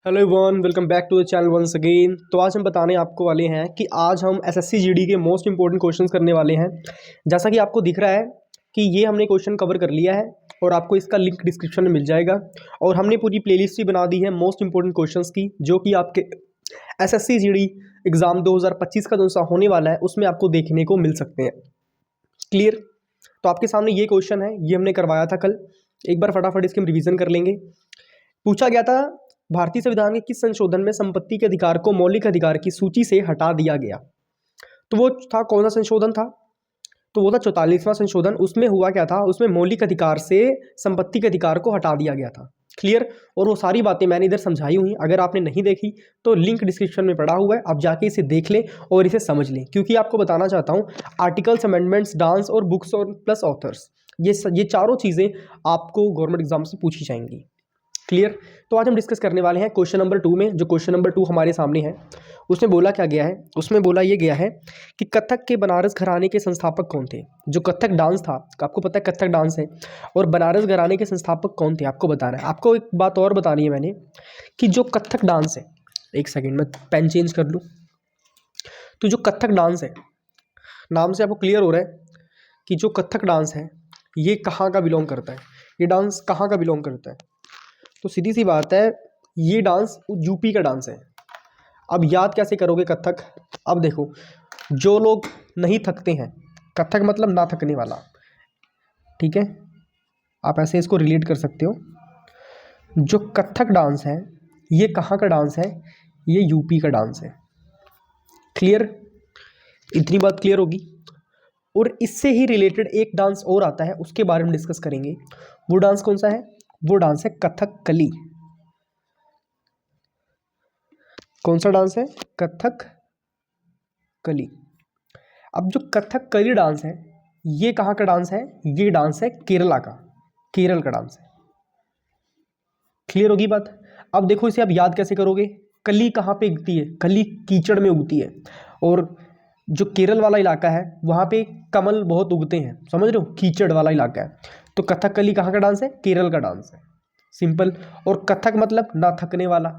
Hello everyone, welcome back to the channel once again. तो आज हम बताने आपको वाले हैं कि आज हम एसएससी जीडी के मोस्ट इंपॉर्टेंट क्वेश्चंस करने वाले हैं। जैसा कि आपको दिख रहा है कि ये हमने क्वेश्चन कवर कर लिया है और आपको इसका लिंक डिस्क्रिप्शन में मिल जाएगा। और हमने पूरी प्लेलिस्ट ही बना दी है मोस्ट इंपॉर्टेंट क्वेश्चंस की, जो कि आपके एसएससी जीडी एग्ज़ाम 2025 का जो सा होने वाला है उसमें आपको देखने को मिल सकते हैं। क्लियर? तो आपके सामने ये क्वेश्चन है, ये हमने करवाया था कल। एक बार फटाफट इसके हम रिविज़न कर लेंगे। पूछा गया था, भारतीय संविधान के किस संशोधन में संपत्ति के अधिकार को मौलिक अधिकार की सूची से हटा दिया गया? तो वो था, कौन सा संशोधन था? तो वो था 44वां संशोधन। उसमें हुआ क्या था, उसमें मौलिक अधिकार से संपत्ति के अधिकार को हटा दिया गया था। क्लियर? और वो सारी बातें मैंने इधर समझाई हुई। अगर आपने नहीं देखी तो लिंक डिस्क्रिप्शन में पड़ा हुआ है, आप जाके इसे देख लें और इसे समझ लें। क्योंकि आपको बताना चाहता हूँ, आर्टिकल्स, अमेंडमेंट्स, डांस और बुक्स और प्लस ऑथर्स, ये चारों चीज़ें आपको गवर्नमेंट एग्जाम से पूछी जाएंगी। क्लियर? तो आज हम डिस्कस करने वाले हैं क्वेश्चन नंबर 2 में। जो क्वेश्चन नंबर 2 हमारे सामने है, उसमें बोला क्या गया है? उसमें बोला ये गया है कि कथक के बनारस घराने के संस्थापक कौन थे? जो कथक डांस था, आपको पता है कथक डांस है, और बनारस घराने के संस्थापक कौन थे आपको बताना है। आपको एक बात और बतानी है मैंने, कि जो कथक डांस है, एक सेकेंड में पेन चेंज कर लूँ। तो जो कथक डांस है, नाम से आपको क्लियर हो रहा है कि जो कथक डांस है ये कहाँ का बिलोंग करता है, ये डांस कहाँ का बिलोंग करता है? तो सीधी सी बात है, ये डांस यूपी का डांस है। अब याद कैसे करोगे कथक? अब देखो, जो लोग नहीं थकते हैं, कथक मतलब ना थकने वाला, ठीक है? आप ऐसे इसको रिलेट कर सकते हो। जो कथक डांस है ये कहाँ का डांस है? ये यूपी का डांस है। क्लियर? इतनी बात क्लियर होगी। और इससे ही रिलेटेड एक डांस और आता है, उसके बारे में डिस्कस करेंगे। वो डांस कौन सा है? वो डांस है कथकली। कौन सा डांस है? कथकली। अब जो कथकली डांस है ये कहाँ का डांस है? ये डांस है केरला का, केरल का डांस है। क्लियर होगी बात? अब देखो, इसे आप याद कैसे करोगे? कली कहाँ पे उगती है? कली कीचड़ में उगती है। और जो केरल वाला इलाका है वहाँ पे कमल बहुत उगते हैं, समझ रहे हो? कीचड़ वाला इलाका है। तो कथकली कहाँ का डांस है? केरल का डांस है। सिंपल। और कथक मतलब ना थकने वाला।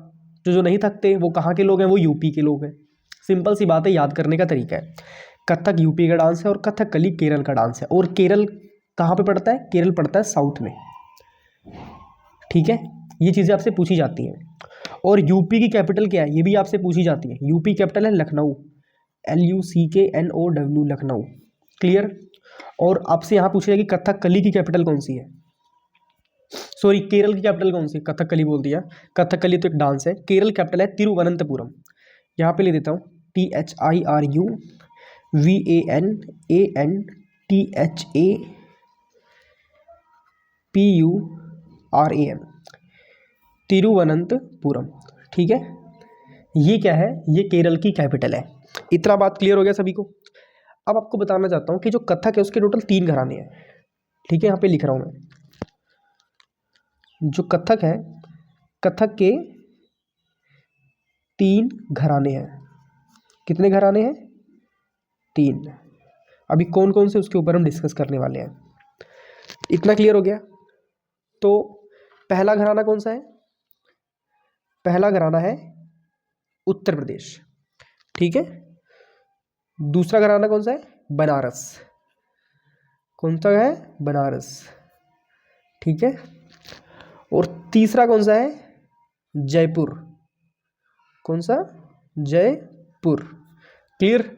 जो नहीं थकते वो कहाँ के लोग हैं? वो यूपी के लोग हैं। सिंपल सी बात है, याद करने का तरीका है। कथक यूपी का डांस है और कथकली केरल का डांस है। और केरल कहाँ पे पड़ता है? केरल पड़ता है साउथ में, ठीक है? ये चीज़ें आपसे पूछी जाती हैं। और यूपी की कैपिटल क्या है, ये भी आपसे पूछी जाती है। यूपी कैपिटल है लखनऊ, LUCKNOW, लखनऊ। क्लियर? और आपसे यहाँ पूछेगा कि कथकली की कैपिटल कौन सी है? सॉरी, केरल की कैपिटल कौन सी? कथकली बोल दिया। कथकली तो एक डांस है। केरल कैपिटल है तिरुवनंतपुरम। यहाँ पे ले देता हूँ, THIRUVANANTAPURAM, तिरुवनंतपुरम, ठीक है? ये क्या है? ये केरल की कैपिटल है। इतना बात क्लियर हो गया सभी को? अब आपको बताना चाहता हूँ कि जो कथक है उसके टोटल 3 घराने हैं, ठीक है? यहाँ पे लिख रहा हूँ मैं। जो कथक है, कथक के 3 घराने हैं। कितने घराने हैं? 3। अभी कौन कौन से, उसके ऊपर हम डिस्कस करने वाले हैं। इतना क्लियर हो गया? तो पहला घराना कौन सा है? पहला घराना है उत्तर प्रदेश, ठीक है? दूसरा घराना कौन सा है? बनारस। कौन सा है? बनारस, ठीक है? और तीसरा कौन सा है? जयपुर। कौन सा? जयपुर। क्लियर?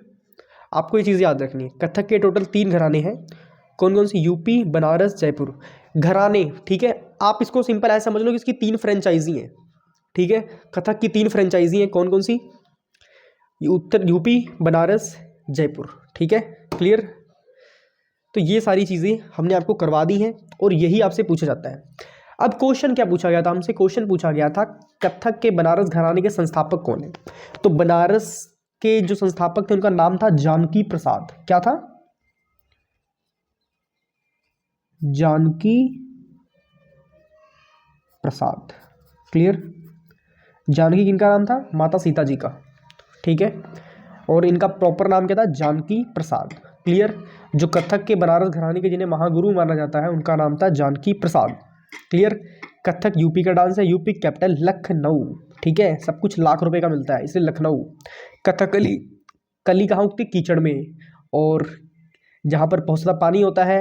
आपको ये चीज़ याद रखनी है। कथक के टोटल 3 घराने हैं। कौन कौन सी? यूपी, बनारस, जयपुर। घराने, ठीक है? आप इसको सिंपल ऐसा समझ लो कि इसकी 3 फ्रेंचाइजी हैं, ठीक है? कथक की 3 फ्रेंचाइजी हैं। कौन कौन सी? उत्तर यूपी, बनारस, जयपुर, ठीक है? क्लियर? तो ये सारी चीज़ें हमने आपको करवा दी हैं और यही आपसे पूछा जाता है। अब क्वेश्चन क्या पूछा गया था हमसे? क्वेश्चन पूछा गया था कथक के बनारस घराने के संस्थापक कौन है? तो बनारस के जो संस्थापक थे उनका नाम था जानकी प्रसाद। क्या था? जानकी प्रसाद। क्लियर? जानकी किनका नाम था? माता सीता जी का, ठीक है? और इनका प्रॉपर नाम क्या था? जानकी प्रसाद। क्लियर? जो कथक के बनारस घराने के जिन्हें महागुरु माना जाता है उनका नाम था जानकी प्रसाद। क्लियर? कथक यूपी का डांस है, यूपी कैपिटल लखनऊ, ठीक है, सब कुछ लाख रुपए का मिलता है इसलिए लखनऊ। कथकली, कली कहाँ उगती? कीचड़ में, और जहाँ पर बहुत ज़्यादा पानी होता है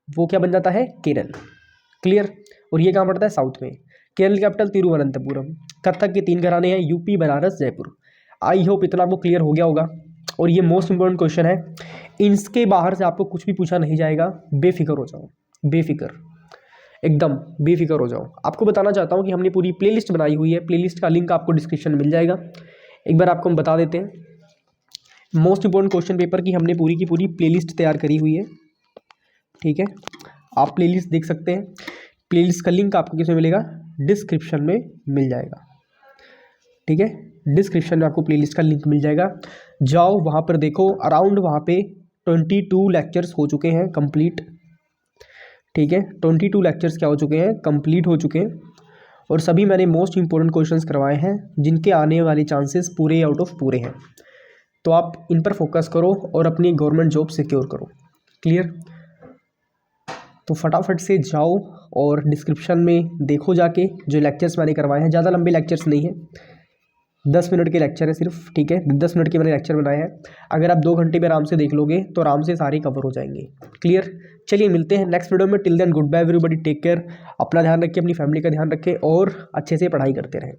वो क्या बन जाता है? केरल। क्लियर। और ये कहाँ पड़ता है? साउथ में। केरल कैपिटल तिरुवनंतपुरम। कथक के 3 घराने हैं, UP, Banaras, Jaipur. I hope इतना आपको क्लियर हो गया होगा। और ये मोस्ट इंपॉर्टेंट क्वेश्चन है, इसके बाहर से आपको कुछ भी पूछा नहीं जाएगा, बेफिक्र हो जाओ, बेफिक्र, एकदम बेफिक्र हो जाओ। आपको बताना चाहता हूँ कि हमने पूरी प्लेलिस्ट बनाई हुई है, प्लेलिस्ट का लिंक आपको डिस्क्रिप्शन में मिल जाएगा। एक बार आपको हम बता देते हैं मोस्ट इंपॉर्टेंट क्वेश्चन पेपर की हमने पूरी की पूरी प्लेलिस्ट तैयार करी हुई है, ठीक है, आप प्लेलिस्ट देख सकते हैं। प्लेलिस्ट का लिंक आपको किसमें मिलेगा? डिस्क्रिप्शन में मिल जाएगा, ठीक है, डिस्क्रिप्शन में आपको प्लेलिस्ट का लिंक मिल जाएगा, जाओ वहाँ पर देखो। अराउंड वहाँ पे 22 लेक्चर्स हो चुके हैं कंप्लीट, ठीक है, 22 लेक्चर्स क्या हो चुके हैं? कंप्लीट हो चुके हैं। और सभी मैंने मोस्ट इंपॉर्टेंट क्वेश्चंस करवाए हैं जिनके आने वाले चांसेस पूरे आउट ऑफ पूरे हैं। तो आप इन पर फोकस करो और अपनी गवर्नमेंट जॉब सिक्योर करो। क्लियर। तो फटाफट से जाओ और डिस्क्रिप्शन में देखो जाके, जो लेक्चर्स मैंने करवाए हैं, ज़्यादा लंबे लेक्चर्स नहीं हैं, 10 मिनट के लेक्चर है सिर्फ, ठीक है, 10 मिनट के मैंने लेक्चर बनाए हैं। अगर आप 2 घंटे में आराम से देख लोगे तो आराम से सारे कवर हो जाएंगे। क्लियर। चलिए मिलते हैं नेक्स्ट वीडियो में। Till then goodbye everybody, take care, अपना ध्यान रखिए, अपनी फैमिली का ध्यान रखें और अच्छे से पढ़ाई करते रहें।